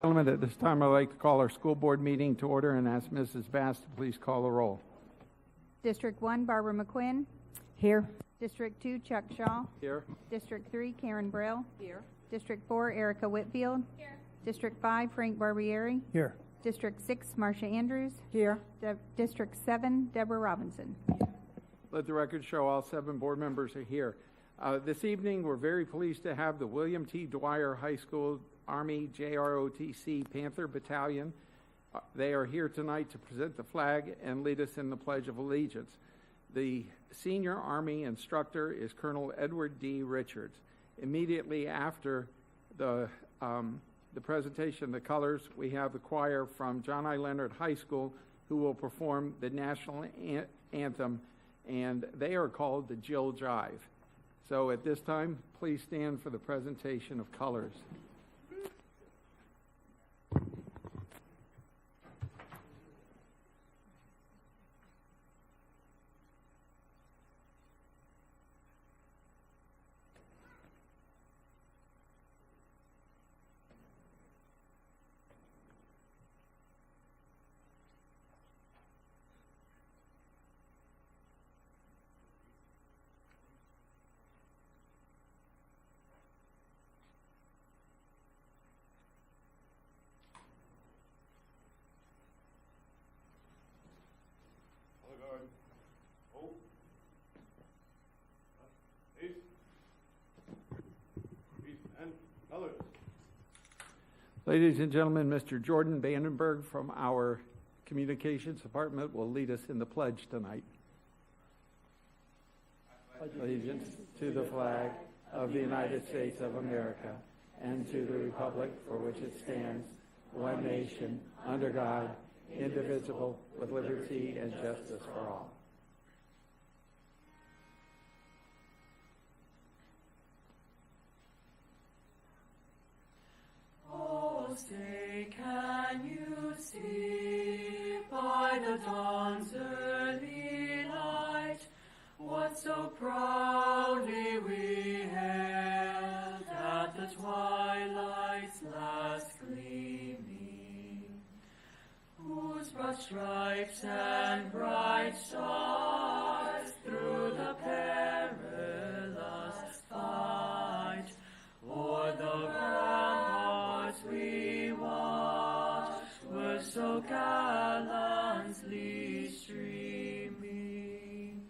Gentlemen, at this time, I'd like to call our school board meeting to order and ask Mrs. Bass to please call the roll. District 1, Barbara McQuinn. Here. District 2, Chuck Shaw. Here. District 3, Karen Braille. Here. District 4, Erica Whitfield. Here. District 5, Frank Barbieri. Here. District 6, Marcia Andrews. Here. District 7, Deborah Robinson. Let the record show all 7 board members are here. This evening, we're very pleased to have the William T. Dwyer High School Army JROTC Panther Battalion. They are here tonight to present the flag and lead us in the Pledge of Allegiance. The senior Army instructor is Colonel Edward D. Richards. Immediately after the presentation of the colors, we have the choir from John I. Leonard High School who will perform the national anthem, and they are called the Jill Jive. So at this time, please stand for the presentation of colors. Ladies and gentlemen, Mr. Jordan Vandenberg from our Communications Department will lead us in the pledge tonight. Allegiance to the flag of the United States of America and to the republic for which it stands, one nation, under God, indivisible, with liberty and justice for all. Oh, say, can you see by the dawn's early light what so proudly we hailed at the twilight's last gleaming, whose broad stripes and bright stars through the perilous fight o'er the ramparts we watched were so gallantly streaming,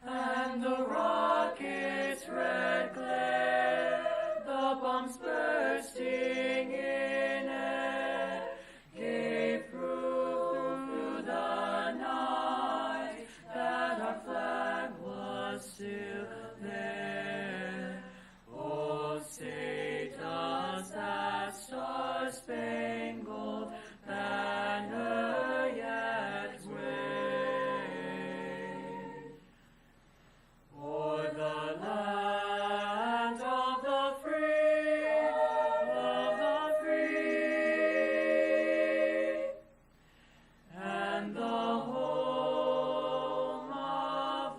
and the rocket's red glare, the bombs bursting in air, gave proof through the night that our flag was still there. Oh, say does that star-spangled banner yet wave o'er the land of the free, and the home of the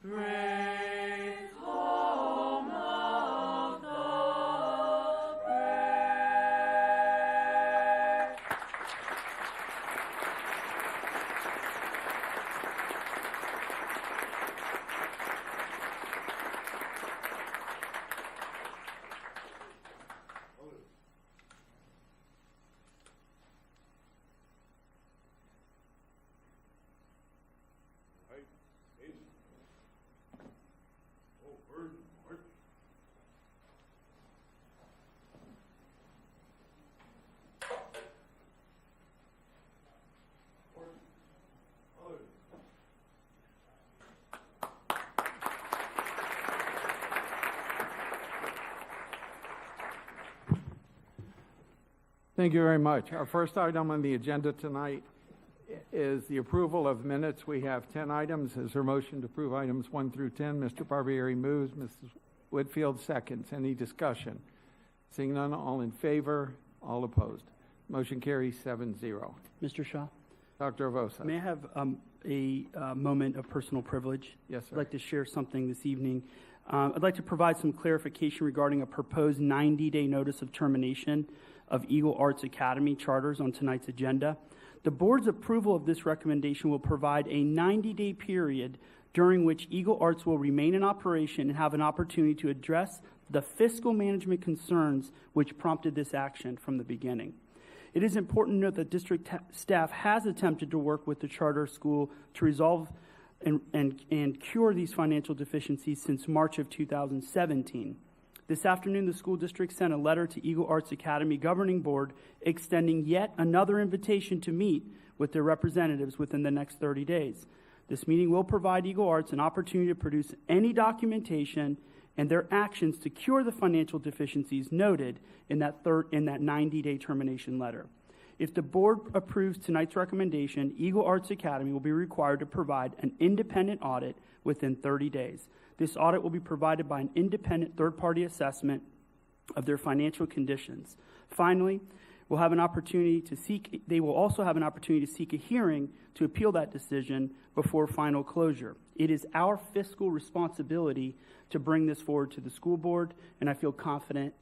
brave, home of the brave. Thank you very much. Our first item on the agenda tonight is the approval of minutes. We have 10 items. Is there a motion to approve items 1 through 10? Mr. Barbieri moves. Mrs. Whitfield seconds. Any discussion? Seeing none, all in favor, all opposed. Motion carries 7-0. Mr. Shaw? Dr. Avosa. May I have a moment of personal privilege? Yes, sir. I'd like to share something this evening. I'd like to provide some clarification regarding a proposed 90-day notice of termination of Eagle Arts Academy charters on tonight's agenda. The board's approval of this recommendation will provide a 90-day period during which Eagle Arts will remain in operation and have an opportunity to address the fiscal management concerns which prompted this action from the beginning. It is important to note that district staff has attempted to work with the charter school to resolve and cure these financial deficiencies since March of 2017. This afternoon, the school district sent a letter to Eagle Arts Academy Governing Board extending yet another invitation to meet with their representatives within the next 30 days. This meeting will provide Eagle Arts an opportunity to produce any documentation and their actions to cure the financial deficiencies noted in that 90-day termination letter. If the board approves tonight's recommendation, Eagle Arts Academy will be required to provide an independent audit within 30 days. This audit will be provided by an independent third-party assessment of their financial conditions. Finally, they will also have an opportunity to seek a hearing to appeal that decision before final closure. It is our fiscal responsibility to bring this forward to the school board, and I feel confident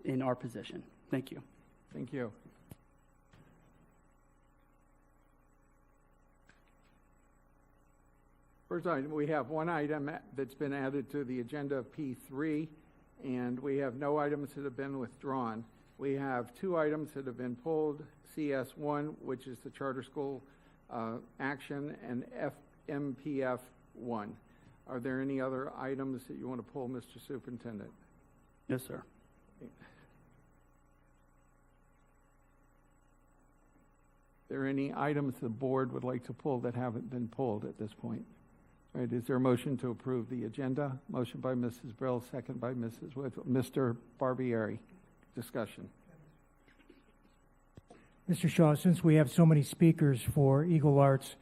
in our position. Thank you. Thank you. First item, we have one item that's been added to the agenda of P3, and we have no items that have been withdrawn. We have two items that have been pulled, CS1, which is the charter school action, and FMPF1. Are there any other items that you want to pull, Mr. Superintendent? Yes, sir. Are there any items the board would like to pull that haven't been pulled at this point? All right, is there a motion to approve the agenda? Motion by Mrs. Brill, second by Mrs. Whitfield. Mr. Barbieri, discussion. Mr. Shaw, since we have so many speakers for Eagle Arts,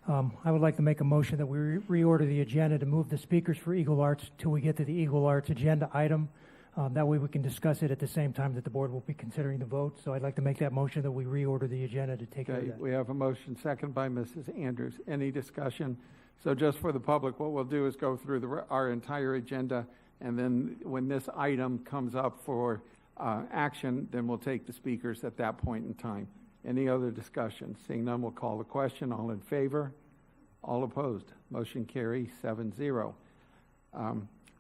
I would like to make a motion that we reorder the agenda to move the speakers for Eagle Arts till we get to the Eagle Arts agenda item. That way we can discuss it at the same time that the board will be considering the vote. So I'd like to make that motion that we reorder the agenda to take care of that. We have a motion, second by Mrs. Andrews. Any discussion? So just for the public, what we'll do is go through our entire agenda, and then when this item comes up for action, then we'll take the speakers at that point in time. Any other discussion? Seeing none, we'll call the question. All in favor? All opposed? Motion carries 7-0. I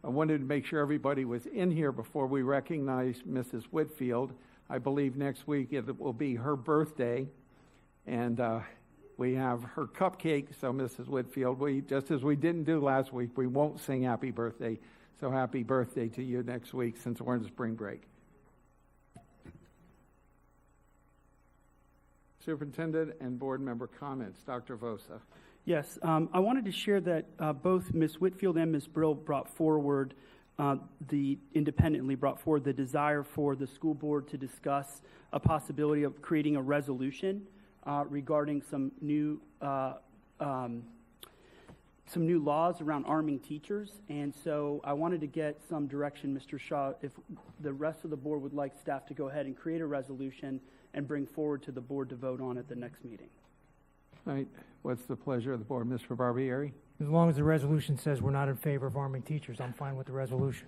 wanted to make sure everybody was in here before we recognize Mrs. Whitfield. I believe next week it will be her birthday, and we have her cupcake. So Mrs. Whitfield, just as we didn't do last week, we won't sing happy birthday. So happy birthday to you next week since we're in spring break. Superintendent and board member comments. Dr. Vosa. Yes, I wanted to share that both Ms. Whitfield and Ms. Brill independently brought forward the desire for the school board to discuss a possibility of creating a resolution regarding some new laws around arming teachers. And so I wanted to get some direction, Mr. Shaw, if the rest of the board would like staff to go ahead and create a resolution and bring forward to the board to vote on at the next meeting. All right. What's the pleasure of the board? Mr. Barbieri? As long as the resolution says we're not in favor of arming teachers, I'm fine with the resolution.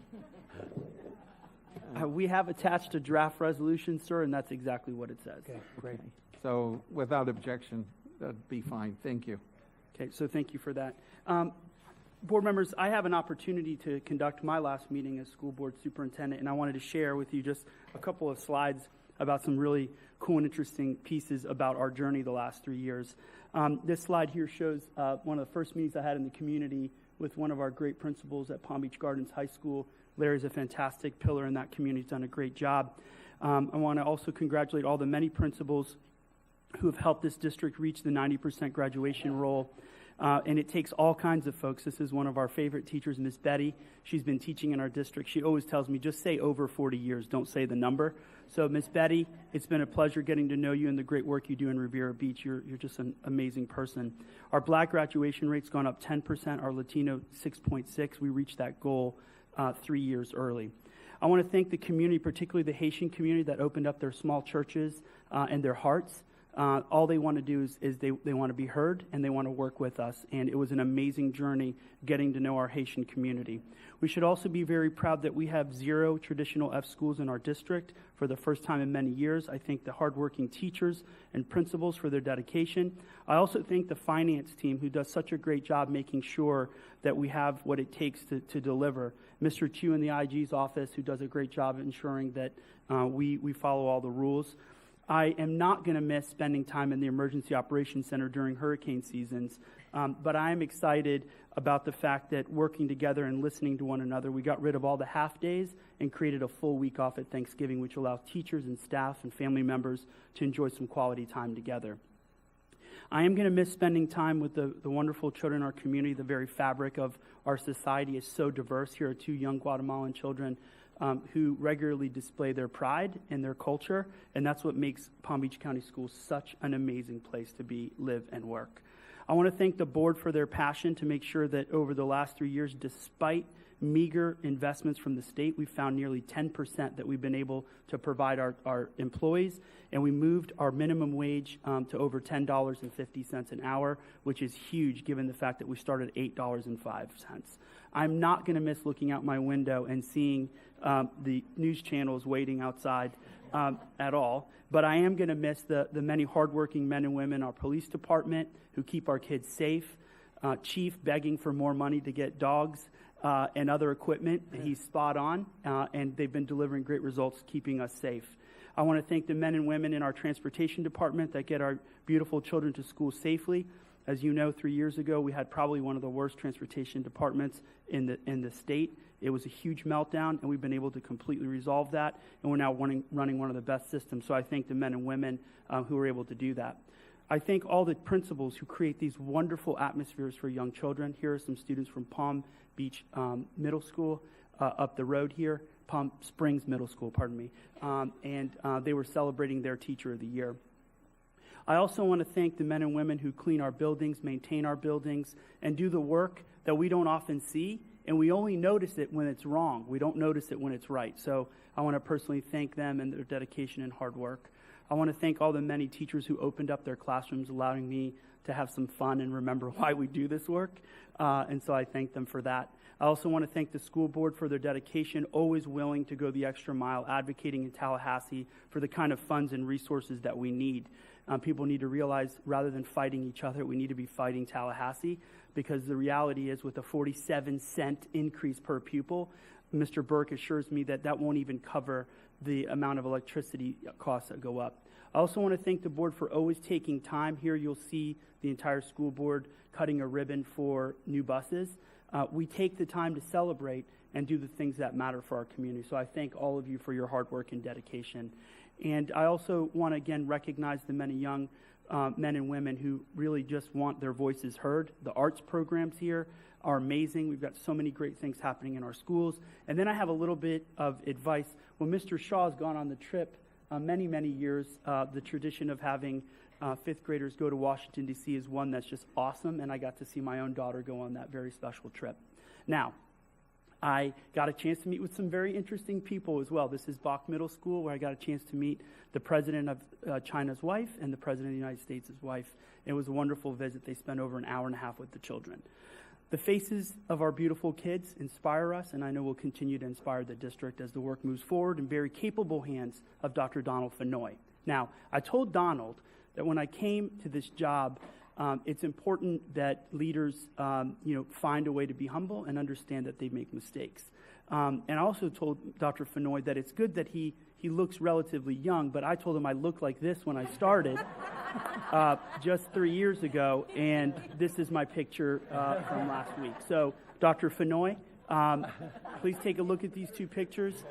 We have attached a draft resolution, sir, and that's exactly what it says. Okay, great. So without objection, that'd be fine. Thank you. Okay, so thank you for that. Board members, I have an opportunity to conduct my last meeting as school board superintendent, and I wanted to share with you just a couple of slides about some really cool and interesting pieces about our journey the last 3 years. This slide here shows one of the first meetings I had in the community with one of our great principals at Palm Beach Gardens High School. Larry's a fantastic pillar in that community. He's done a great job. I want to also congratulate all the many principals who have helped this district reach the 90% graduation role. And it takes all kinds of folks. This is one of our favorite teachers, Miss Betty. She's been teaching in our district. She always tells me, just say over 40 years, don't say the number. So Miss Betty, it's been a pleasure getting to know you and the great work you do in Riviera Beach. You're just an amazing person. Our Black graduation rate's gone up 10%, our Latino 6.6. We reached that goal 3 years early. I want to thank the community, particularly the Haitian community that opened up their small churches and their hearts All they want to do is they want to be heard, and they want to work with us. And it was an amazing journey getting to know our Haitian community. We should also be very proud that we have 0 traditional F schools in our district for the first time in many years. I thank the hardworking teachers and principals for their dedication. I also thank the finance team, who does such a great job making sure that we have what it takes to deliver. Mr. Chu in the IG's office, who does a great job ensuring that we follow all the rules. I am not going to miss spending time in the Emergency Operations Center during hurricane seasons, but I am excited about the fact that working together and listening to one another, we got rid of all the half days and created a full week off at Thanksgiving, which allows teachers and staff and family members to enjoy some quality time together. I am going to miss spending time with the wonderful children in our community. The very fabric of our society is so diverse. Here are 2 young Guatemalan children who regularly display their pride and their culture, and that's what makes Palm Beach County Schools such an amazing place to be, live, and work. I want to thank the board for their passion to make sure that over the last 3 years, despite meager investments from the state, we found nearly 10% that we've been able to provide our employees, and we moved our minimum wage to over $10.50 an hour, which is huge given the fact that we started at $8.05. I'm not going to miss looking out my window and seeing the news channels waiting outside at all, but I am going to miss the many hardworking men and women in our police department who keep our kids safe. Chief begging for more money to get dogs and other equipment. He's spot on, and they've been delivering great results keeping us safe. I want to thank the men and women in our transportation department that get our beautiful children to school safely. As you know, 3 years ago, we had probably one of the worst transportation departments in the state. It was a huge meltdown, and we've been able to completely resolve that, and we're now running one of the best systems. So I thank the men and women who were able to do that. I thank all the principals who create these wonderful atmospheres for young children. Here are some students from Palm Beach Middle School up the road here, Palm Springs Middle School, pardon me, and they were celebrating their Teacher of the Year. I also want to thank the men and women who clean our buildings, maintain our buildings, and do the work that we don't often see, and we only notice it when it's wrong. We don't notice it when it's right. So I want to personally thank them and their dedication and hard work. I want to thank all the many teachers who opened up their classrooms, allowing me to have some fun and remember why we do this work, and so I thank them for that. I also want to thank the school board for their dedication, always willing to go the extra mile, advocating in Tallahassee for the kind of funds and resources that we need. People need to realize, rather than fighting each other, we need to be fighting Tallahassee, because the reality is, with a 47-cent increase per pupil, Mr. Burke assures me that that won't even cover the amount of electricity costs that go up. I also want to thank the board for always taking time. Here you'll see the entire school board cutting a ribbon for new buses. We take the time to celebrate and do the things that matter for our community. So I thank all of you for your hard work and dedication. And I also want to again recognize the many young men and women who really just want their voices heard. The arts programs here are amazing. We've got so many great things happening in our schools. And then I have a little bit of advice. When Mr. Shaw has gone on the trip many, many years, the tradition of having fifth graders go to Washington, D.C. is one that's just awesome, and I got to see my own daughter go on that very special trip. Now, I got a chance to meet with some very interesting people as well. This is Bach Middle School, where I got a chance to meet the president of China's wife and the president of the United States' wife. It was a wonderful visit. They spent over an hour and a half with the children. The faces of our beautiful kids inspire us, and I know will continue to inspire the district as the work moves forward in very capable hands of Dr. Donald Fenoy. Now, I told Donald that when I came to this job, it's important that leaders, find a way to be humble and understand that they make mistakes. And I also told Dr. Fenoy that it's good that he looks relatively young, but I told him I looked like this when I started just 3 years ago, and this is my picture from last week. So, Dr. Fenoy, please take a look at these two pictures.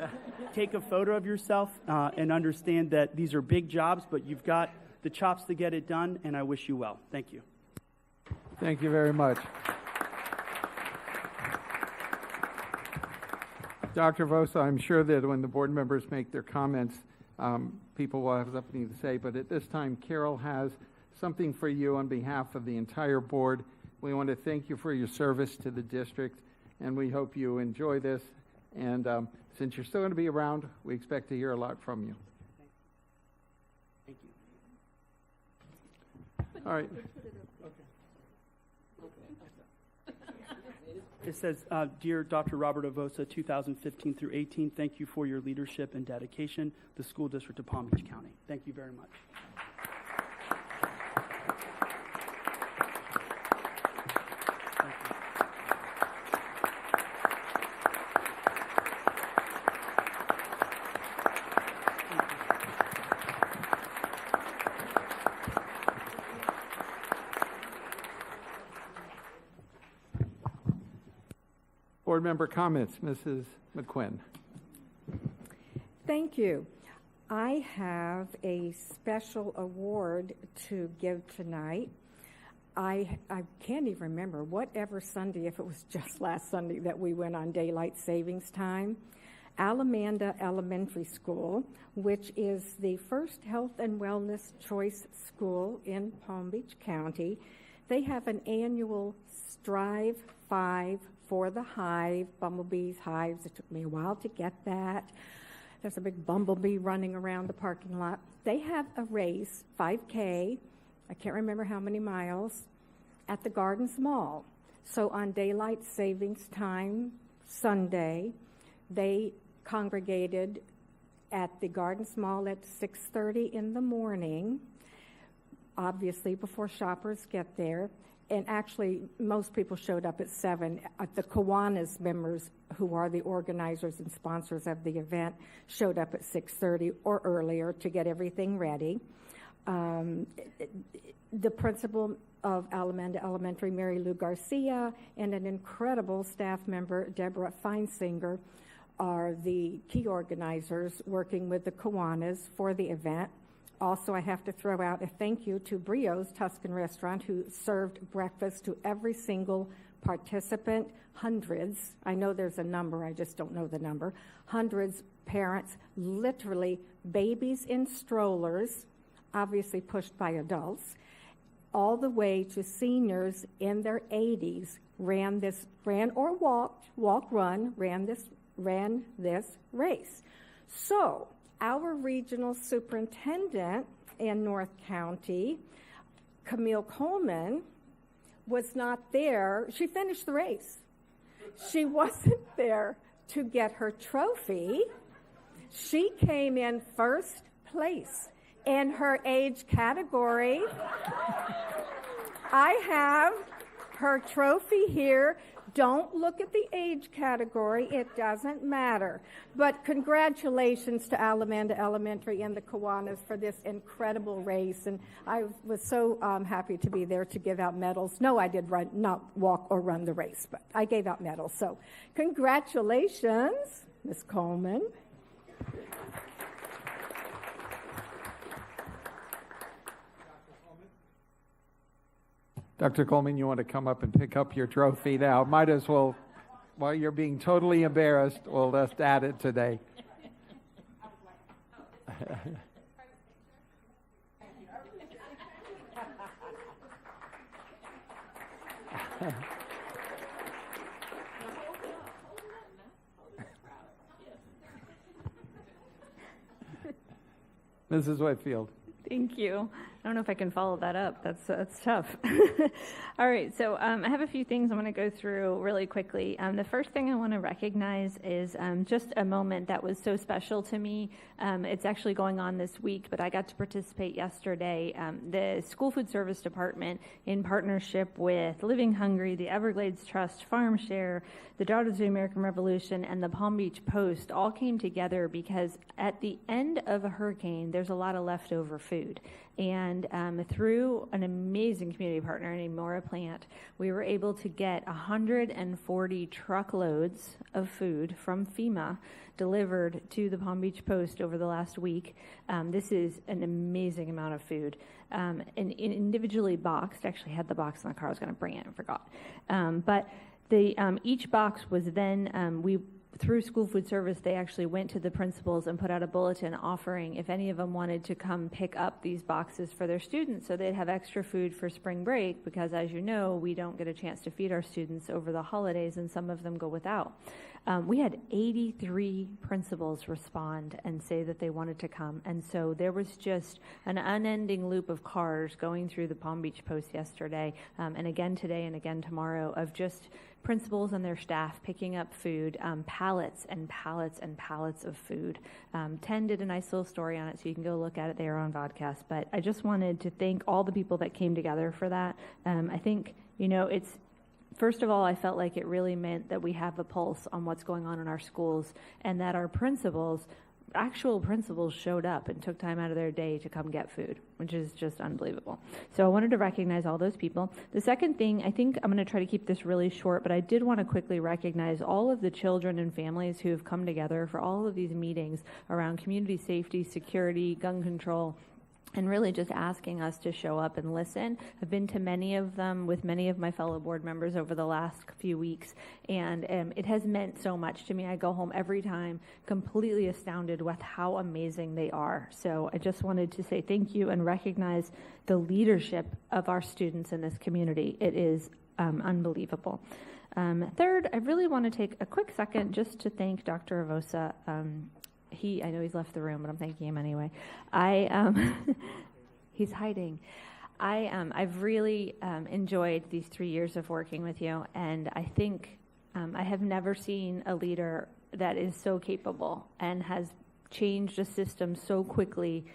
Take a photo of yourself and understand that these are big jobs, but you've got the chops to get it done, and I wish you well. Thank you. Thank you very much. Dr. Vosa, I'm sure that when the board members make their comments, people will have something to say, but at this time, Carol has something for you on behalf of the entire board. We want to thank you for your service to the district, and we hope you enjoy this. And since you're still going to be around, we expect to hear a lot from you. Thank you. All right. It says, Dear Dr. Robert Avosa, 2015 through 18, thank you for your leadership and dedication, the School District of Palm Beach County. Thank you very much. Board member comments, Mrs. McQuinn. Thank you. I have a special award to give tonight. I can't even remember whatever Sunday, if it was just last Sunday that we went on daylight savings time. Alamanda Elementary School, which is the first health and wellness choice school in Palm Beach County. They have an annual Strive 5 for the hive, bumblebees, hives. It took me a while to get that. There's a big bumblebee running around the parking lot. They have a race, 5K, I can't remember how many miles, at the Gardens Mall. So on daylight savings time, Sunday, they congregated at the Gardens Mall at 6:30 in the morning, obviously before shoppers get there. And actually, most people showed up at 7. The Kiwanis members, who are the organizers and sponsors of the event, showed up at 6:30 or earlier to get everything ready. The principal of Alamanda Elementary, Mary Lou Garcia, and an incredible staff member, Deborah Feinsinger, are the key organizers working with the Kiwanis for the event. Also, I have to throw out a thank you to Brio's Tuscan Restaurant, who served breakfast to every single participant, hundreds. I know there's a number, I just don't know the number. Hundreds, parents, literally babies in strollers, obviously pushed by adults, all the way to seniors in their 80s, ran this race. So, our regional superintendent in North County, Camille Coleman, was not there. She finished the race. She wasn't there to get her trophy. She came in first place in her age category. I have her trophy here. Don't look at the age category. It doesn't matter. But congratulations to Alamanda Elementary and the Kiwanis for this incredible race. And I was so happy to be there to give out medals. No, I did not walk or run the race, but I gave out medals. So congratulations, Ms. Coleman. Dr. Coleman, you want to come up and pick up your trophy now? Might as well, while you're being totally embarrassed, we'll just add it today. Mrs. Whitfield. Thank you. I don't know if I can follow that up. That's tough. All right, so I have a few things I want to go through really quickly. The first thing I want to recognize is just a moment that was so special to me. It's actually going on this week, but I got to participate yesterday. The School Food Service Department, in partnership with Living Hungry, the Everglades Trust, Farm Share, the Daughters of the American Revolution, and the Palm Beach Post all came together because at the end of a hurricane, there's a lot of leftover food. And through an amazing community partner named Mora Plant, we were able to get 140 truckloads of food from FEMA delivered to the Palm Beach Post over the last week. This is an amazing amount of food. And individually boxed, actually had the box in the car, I was going to bring it and forgot. But each box was then, through School Food Service, they actually went to the principals and put out a bulletin offering if any of them wanted to come pick up these boxes for their students so they'd have extra food for spring break, because as you know, we don't get a chance to feed our students over the holidays and some of them go without. We had 83 principals respond and say that they wanted to come. And so there was just an unending loop of cars going through the Palm Beach Post yesterday, and again today and again tomorrow, of just principals and their staff picking up food, pallets and pallets and pallets of food. 10 did a nice little story on it, so you can go look at it there on Vodcast. But I just wanted to thank all the people that came together for that. I think, it's, first of all, I felt like it really meant that we have a pulse on what's going on in our schools, and that our principals, actual principals, showed up and took time out of their day to come get food, which is just unbelievable. So I wanted to recognize all those people. The second thing, I think I'm going to try to keep this really short, but I did want to quickly recognize all of the children and families who have come together for all of these meetings around community safety, security, gun control, and really just asking us to show up and listen. I've been to many of them with many of my fellow board members over the last few weeks, and it has meant so much to me. I go home every time completely astounded with how amazing they are. So I just wanted to say thank you and recognize the leadership of our students in this community. It is unbelievable. Third, I really want to take a quick second just to thank Dr. Avosa. I know he's left the room, but I'm thanking him anyway. He's hiding. I've really enjoyed these 3 years of working with you, and I think I have never seen a leader that is so capable and has changed a system so quickly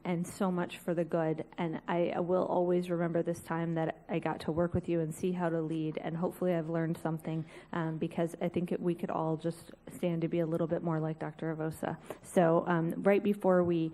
and so much for the good. And I will always remember this time that I got to work with you and see how to lead, and hopefully I've learned something because I think we could all just stand to be a little bit more like Dr. Avosa. So right before we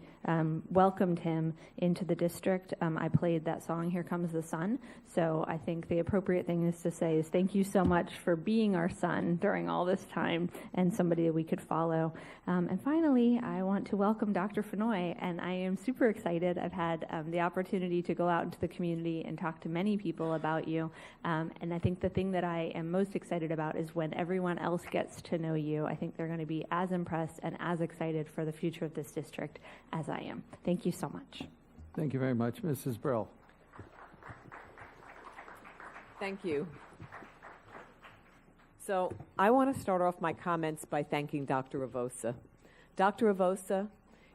welcomed him into the district, I played that song, Here Comes the Sun. So I think the appropriate thing is to say is thank you so much for being our son during all this time and somebody that we could follow. And finally, I want to welcome Dr. Fenoy, and I am super excited. I've had the opportunity to go out into the community and talk to many people about you. And I think the thing that I am most excited about is when everyone else gets to know you. I think they're going to be as impressed and as excited for the future of this district as I am. Thank you so much. Thank you very much. Mrs. Brill. Thank you. So I want to start off my comments by thanking Dr. Avosa. Dr. Avosa,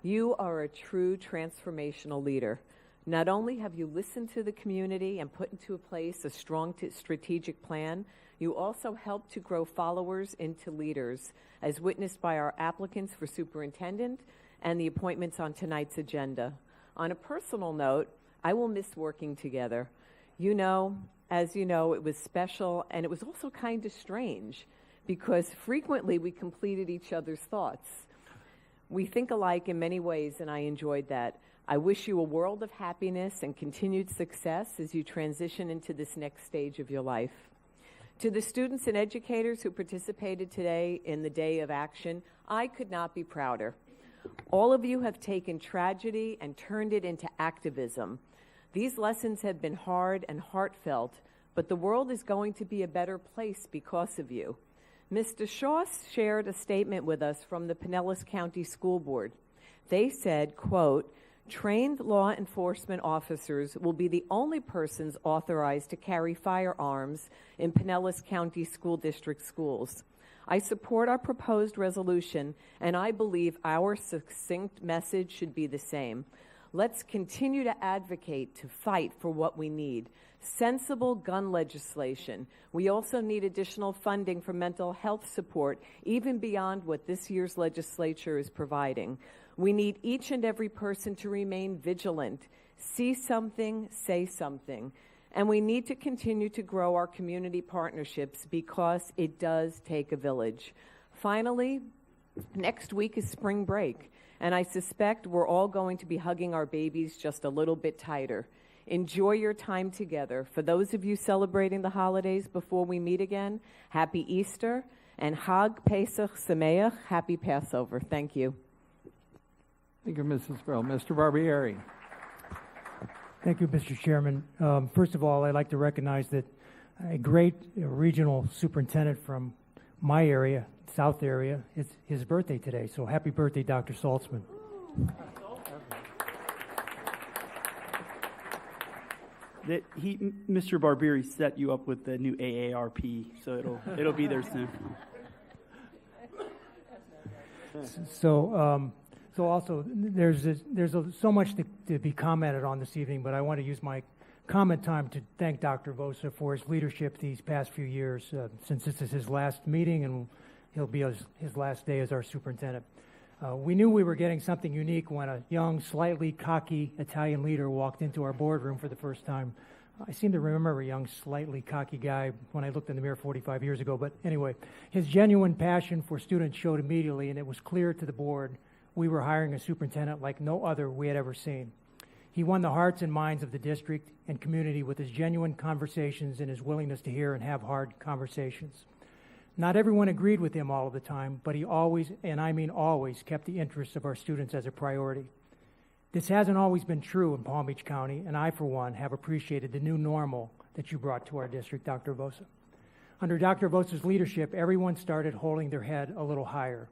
you are a true transformational leader. Not only have you listened to the community and put into place a strong strategic plan, you also helped to grow followers into leaders, as witnessed by our applicants for superintendent and the appointments on tonight's agenda. On a personal note, I will miss working together. As you know, it was special, and it was also kind of strange because frequently we completed each other's thoughts. We think alike in many ways, and I enjoyed that. I wish you a world of happiness and continued success as you transition into this next stage of your life. To the students and educators who participated today in the Day of Action, I could not be prouder. All of you have taken tragedy and turned it into activism. These lessons have been hard and heartfelt, but the world is going to be a better place because of you. Mr. Shaw shared a statement with us from the Pinellas County School Board. They said, quote, "Trained law enforcement officers will be the only persons authorized to carry firearms in Pinellas County School District schools. I support our proposed resolution, and I believe our succinct message should be the same. Let's continue to advocate to fight for what we need. Sensible gun legislation. We also need additional funding for mental health support, even beyond what this year's legislature is providing. We need each and every person to remain vigilant. See something, say something. And we need to continue to grow our community partnerships because it does take a village. Finally, next week is spring break, and I suspect we're all going to be hugging our babies just a little bit tighter. Enjoy your time together. For those of you celebrating the holidays before we meet again, happy Easter, and Hag Pesach Sameach, happy Passover. Thank you. Thank you, Mrs. Brill. Mr. Barbieri. Thank you, Mr. Chairman. First of all, I'd like to recognize that a great regional superintendent from my area, South area, it's his birthday today. So happy birthday, Dr. Saltzman. Mr. Barbieri set you up with the new AARP, so it'll be there soon. So also, there's so much to be commented on this evening, but I want to use my comment time to thank Dr. Vosa for his leadership these past few years, since this is his last meeting and he'll be his last day as our superintendent. We knew we were getting something unique when a young, slightly cocky Italian leader walked into our boardroom for the first time. I seem to remember a young, slightly cocky guy when I looked in the mirror 45 years ago, but anyway, his genuine passion for students showed immediately, and it was clear to the board we were hiring a superintendent like no other we had ever seen. He won the hearts and minds of the district and community with his genuine conversations and his willingness to hear and have hard conversations. Not everyone agreed with him all of the time, but he always, and I mean always, kept the interests of our students as a priority. This hasn't always been true in Palm Beach County, and I, for one, have appreciated the new normal that you brought to our district, Dr. Vosa. Under Dr. Vosa's leadership, everyone started holding their head a little higher.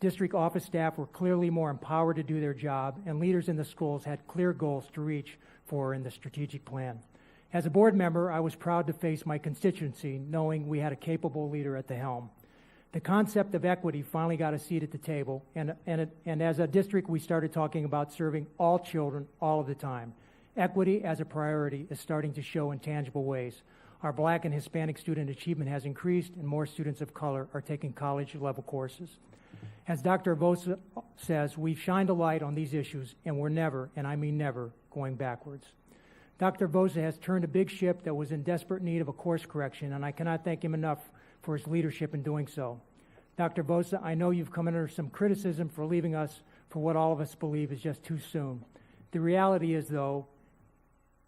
District office staff were clearly more empowered to do their job, and leaders in the schools had clear goals to reach for in the strategic plan. As a board member, I was proud to face my constituency, knowing we had a capable leader at the helm. The concept of equity finally got a seat at the table, and as a district, we started talking about serving all children all of the time. Equity as a priority is starting to show in tangible ways. Our Black and Hispanic student achievement has increased, and more students of color are taking college-level courses. As Dr. Vosa says, we've shined a light on these issues, and we're never, and I mean never, going backwards. Dr. Vosa has turned a big ship that was in desperate need of a course correction, and I cannot thank him enough for his leadership in doing so. Dr. Vosa, I know you've come under some criticism for leaving us for what all of us believe is just too soon. The reality is, though,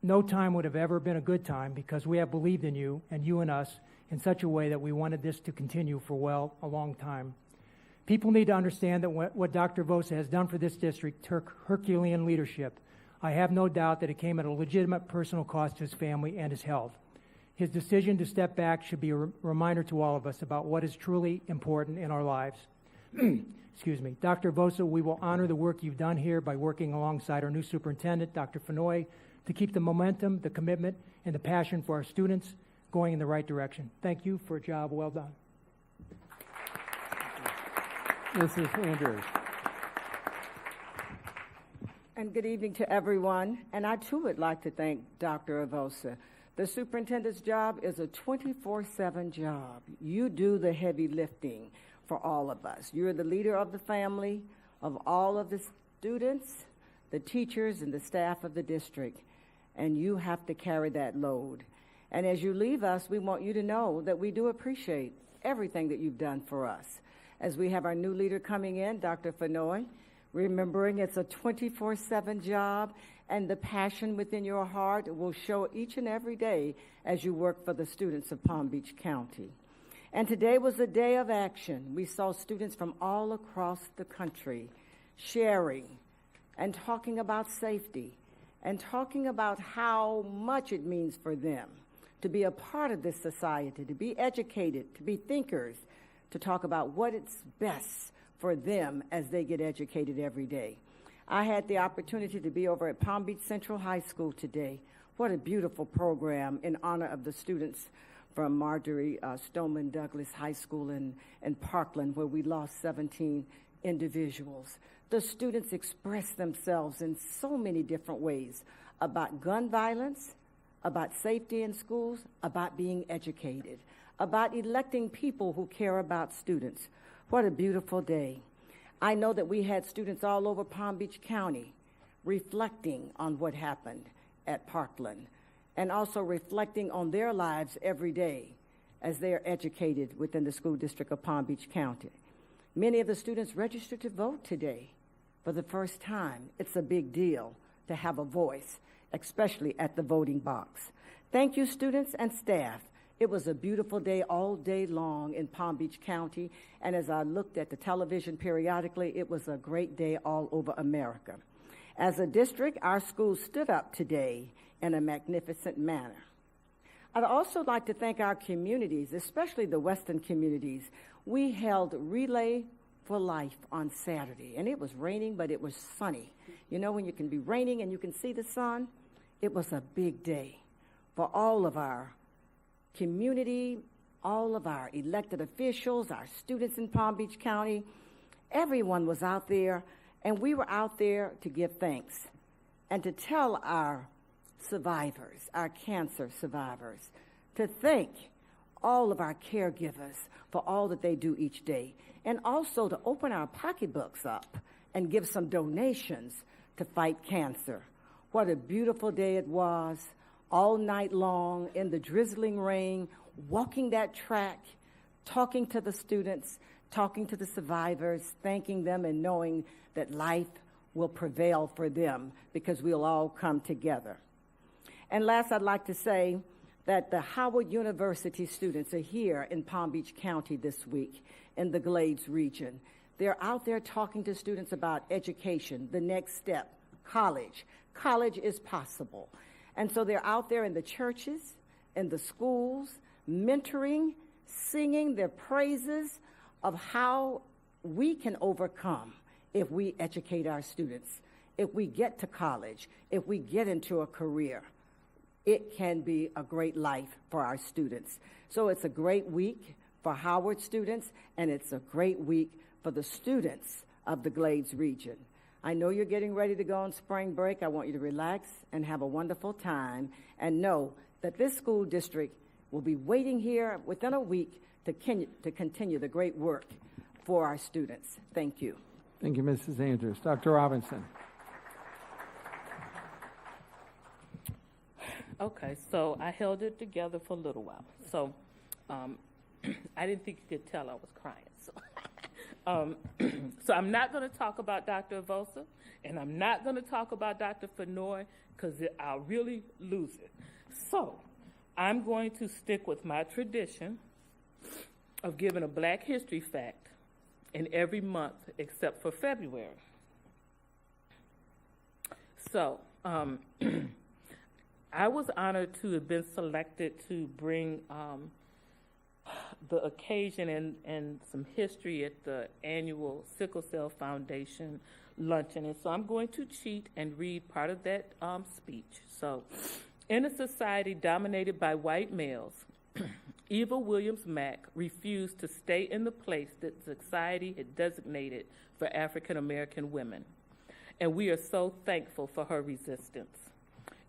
no time would have ever been a good time because we have believed in you and you in us in such a way that we wanted this to continue for, a long time. People need to understand that what Dr. Vosa has done for this district took Herculean leadership. I have no doubt that it came at a legitimate personal cost to his family and his health. His decision to step back should be a reminder to all of us about what is truly important in our lives. Excuse me. Dr. Vosa, we will honor the work you've done here by working alongside our new superintendent, Dr. Fenoy, to keep the momentum, the commitment, and the passion for our students going in the right direction. Thank you for a job well done. Mrs. Andrews. And good evening to everyone. And I, too, would like to thank Dr. Avosa. The superintendent's job is a 24/7 job. You do the heavy lifting for all of us. You're the leader of the family, of all of the students, the teachers, and the staff of the district. And you have to carry that load. And as you leave us, we want you to know that we do appreciate everything that you've done for us. As we have our new leader coming in, Dr. Fenoy, remembering it's a 24/7 job, and the passion within your heart will show each and every day as you work for the students of Palm Beach County. And today was a day of action. We saw students from all across the country sharing and talking about safety and talking about how much it means for them to be a part of this society, to be educated, to be thinkers, to talk about what is best for them as they get educated every day. I had the opportunity to be over at Palm Beach Central High School today. What a beautiful program in honor of the students from Marjorie Stoneman Douglas High School in Parkland, where we lost 17 individuals. The students expressed themselves in so many different ways about gun violence, about safety in schools, about being educated, about electing people who care about students. What a beautiful day. I know that we had students all over Palm Beach County reflecting on what happened at Parkland and also reflecting on their lives every day as they are educated within the school district of Palm Beach County. Many of the students registered to vote today for the first time. It's a big deal to have a voice, especially at the voting box. Thank you, students and staff. It was a beautiful day all day long in Palm Beach County, and as I looked at the television periodically, it was a great day all over America. As a district, our schools stood up today in a magnificent manner. I'd also like to thank our communities, especially the Western communities. We held Relay for Life on Saturday, and it was raining, but it was sunny. You know, when you can be raining and you can see the sun, it was a big day for all of our community, all of our elected officials, our students in Palm Beach County, Everyone was out there, and we were out there to give thanks and to tell our survivors, our cancer survivors, to thank all of our caregivers for all that they do each day, and also to open our pocketbooks up and give some donations to fight cancer. What a beautiful day it was, all night long in the drizzling rain, walking that track, talking to the students, talking to the survivors, thanking them and knowing that life will prevail for them because we'll all come together. And last, I'd like to say that the Howard University students are here in Palm Beach County this week in the Glades region. They're out there talking to students about education, the next step, college. College is possible. And so they're out there in the churches, in the schools, mentoring, singing their praises of how we can overcome if we educate our students, if we get to college, if we get into a career. It can be a great life for our students. So it's a great week for Howard students, and it's a great week for the students of the Glades region. I know you're getting ready to go on spring break. I want you to relax and have a wonderful time, and know that this school district will be waiting here within a week to continue the great work for our students. Thank you. Thank you, Mrs. Andrews. Dr. Robinson. Okay, so I held it together for a little while. So I didn't think you could tell I was crying. So I'm not going to talk about Dr. Avosa, and I'm not going to talk about Dr. Fenoy, because I'll really lose it. So I'm going to stick with my tradition of giving a Black History fact in every month except for February. So I was honored to have been selected to bring the occasion and some history at the annual Sickle Cell Foundation luncheon. And so I'm going to cheat and read part of that speech. So, in a society dominated by white males, Eva Williams Mack refused to stay in the place that society had designated for African American women. And we are so thankful for her resistance.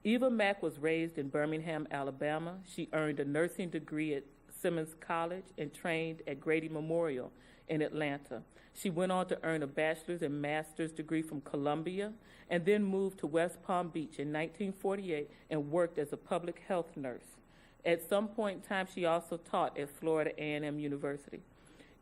Eva Mack was raised in Birmingham, Alabama. She earned a nursing degree at Simmons College and trained at Grady Memorial in Atlanta. She went on to earn a bachelor's and master's degree from Columbia, and then moved to West Palm Beach in 1948 and worked as a public health nurse. At some point in time, she also taught at Florida A&M University.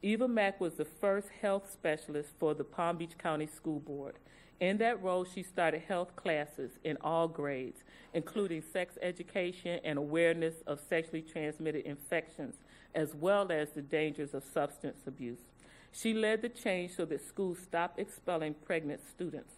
Eva Mack was the first health specialist for the Palm Beach County School Board. In that role, she started health classes in all grades, including sex education and awareness of sexually transmitted infections, as well as the dangers of substance abuse. She led the change so that schools stopped expelling pregnant students.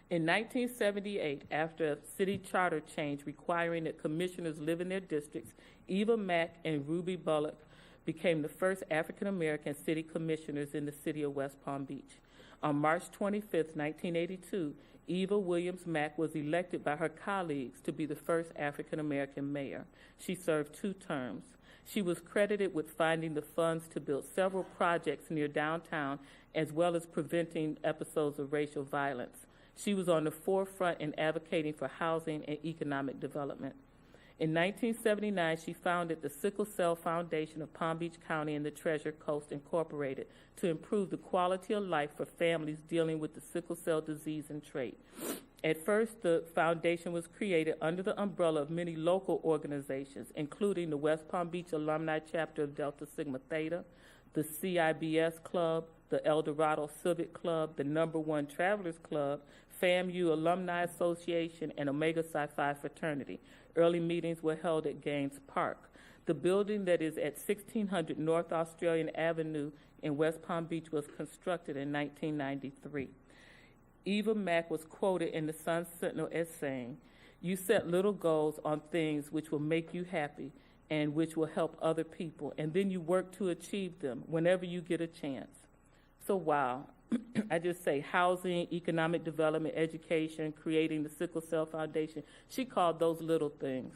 In 1978, after a city charter change requiring that commissioners live in their districts, Eva Mack and Ruby Bullock became the first African-American city commissioners in the city of West Palm Beach. On March 25, 1982, Eva Williams Mack was elected by her colleagues to be the first African-American mayor. She served 2 terms. She was credited with finding the funds to build several projects near downtown, as well as preventing episodes of racial violence. She was on the forefront in advocating for housing and economic development. In 1979, she founded the Sickle Cell Foundation of Palm Beach County and the Treasure Coast Incorporated to improve the quality of life for families dealing with the sickle cell disease and trait. At first, the foundation was created under the umbrella of many local organizations, including the West Palm Beach Alumni Chapter of Delta Sigma Theta, the CIBS Club, the El Dorado Civic Club, the Number 1 Travelers Club, FAMU Alumni Association, and Omega Psi Phi Fraternity. Early meetings were held at Gaines Park. The building that is at 1600 North Australian Avenue in West Palm Beach was constructed in 1993. Eva Mack was quoted in the Sun Sentinel as saying, "You set little goals on things which will make you happy and which will help other people, and then you work to achieve them whenever you get a chance." So wow, I just say housing, economic development, education, creating the Sickle Cell Foundation. She called those little things.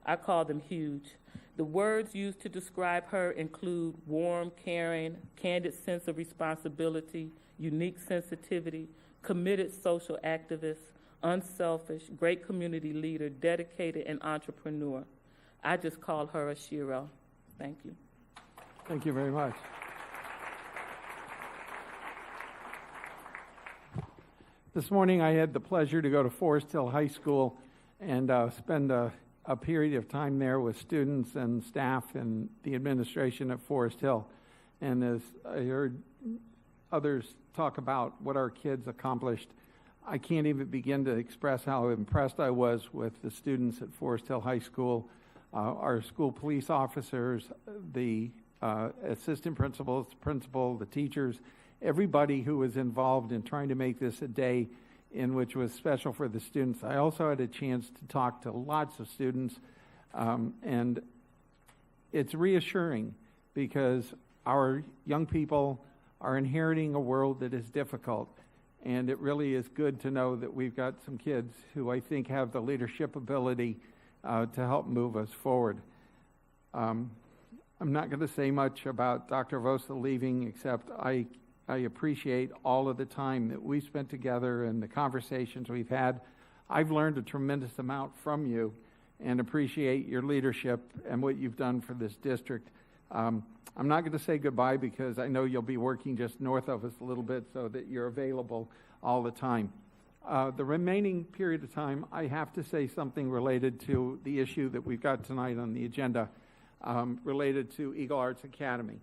I call them huge, The words used to describe her include warm, caring, candid sense of responsibility, unique sensitivity, committed social activist, unselfish, great community leader, dedicated, and entrepreneur. I just call her a Shiro. Thank you. Thank you very much. This morning I had the pleasure to go to Forest Hill High School and spend a period of time there with students and staff and the administration at Forest Hill. And as I heard others talk about what our kids accomplished, I can't even begin to express how impressed I was with the students at Forest Hill High School, our school police officers, the assistant principals, the principal, the teachers, everybody who was involved in trying to make this a day in which was special for the students. I also had a chance to talk to lots of students, and it's reassuring because our young people are inheriting a world that is difficult, and it really is good to know that we've got some kids who I think have the leadership ability to help move us forward. I'm not going to say much about Dr. Vosa leaving, except I appreciate all of the time that we spent together and the conversations we've had. I've learned a tremendous amount from you and appreciate your leadership and what you've done for this district. I'm not going to say goodbye because I know you'll be working just north of us a little bit so that you're available all the time. The remaining period of time, I have to say something related to the issue that we've got tonight on the agenda, related to Eagle Arts Academy.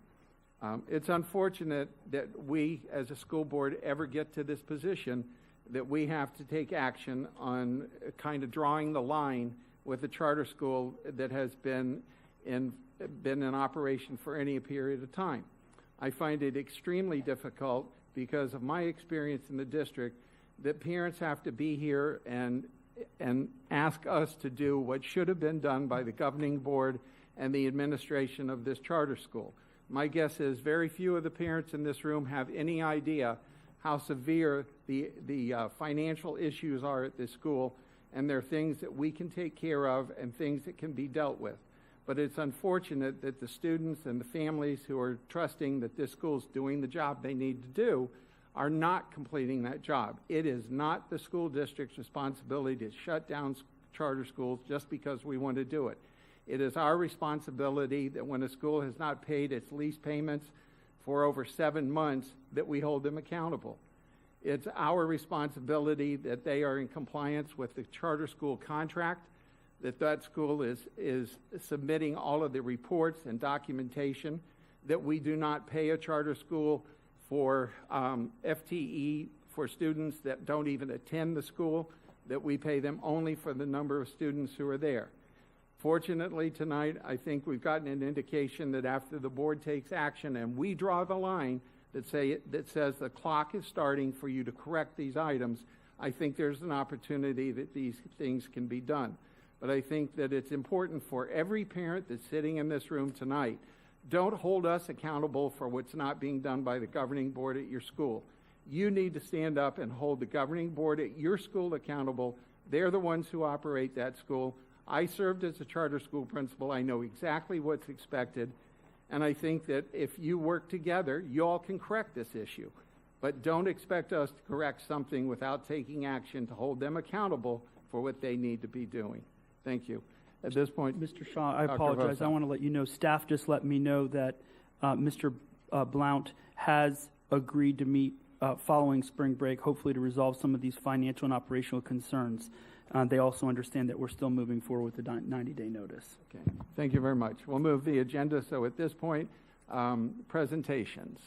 It's unfortunate that we as a school board ever get to this position that we have to take action on kind of drawing the line with a charter school that has been in operation for any period of time. I find it extremely difficult because of my experience in the district that parents have to be here and ask us to do what should have been done by the governing board and the administration of this charter school. My guess is very few of the parents in this room have any idea how severe the financial issues are at this school, and there are things that we can take care of and things that can be dealt with. But it's unfortunate that the students and the families who are trusting that this school is doing the job they need to do are not completing that job. It is not the school district's responsibility to shut down charter schools just because we want to do it. It is our responsibility that when a school has not paid its lease payments for over 7 months, that we hold them accountable. It's our responsibility that they are in compliance with the charter school contract, that school is submitting all of the reports and documentation, that we do not pay a charter school for FTE for students that don't even attend the school, that we pay them only for the number of students who are there. Fortunately, tonight, I think we've gotten an indication that after the board takes action and we draw the line that says the clock is starting for you to correct these items, I think there's an opportunity that these things can be done. But I think that it's important for every parent that's sitting in this room tonight, don't hold us accountable for what's not being done by the governing board at your school. You need to stand up and hold the governing board at your school accountable. They're the ones who operate that school. I served as a charter school principal. I know exactly what's expected. And I think that if you work together, you all can correct this issue. But don't expect us to correct something without taking action to hold them accountable for what they need to be doing. Thank you. At this point, Mr. Shaw, I Dr. apologize. Vosa. I want to let you know, staff just let me know that Mr. Blount has agreed to meet following spring break, hopefully to resolve some of these financial and operational concerns. They also understand that we're still moving forward with the 90-day notice. Okay. Thank you very much. We'll move the agenda. So at this point, presentations.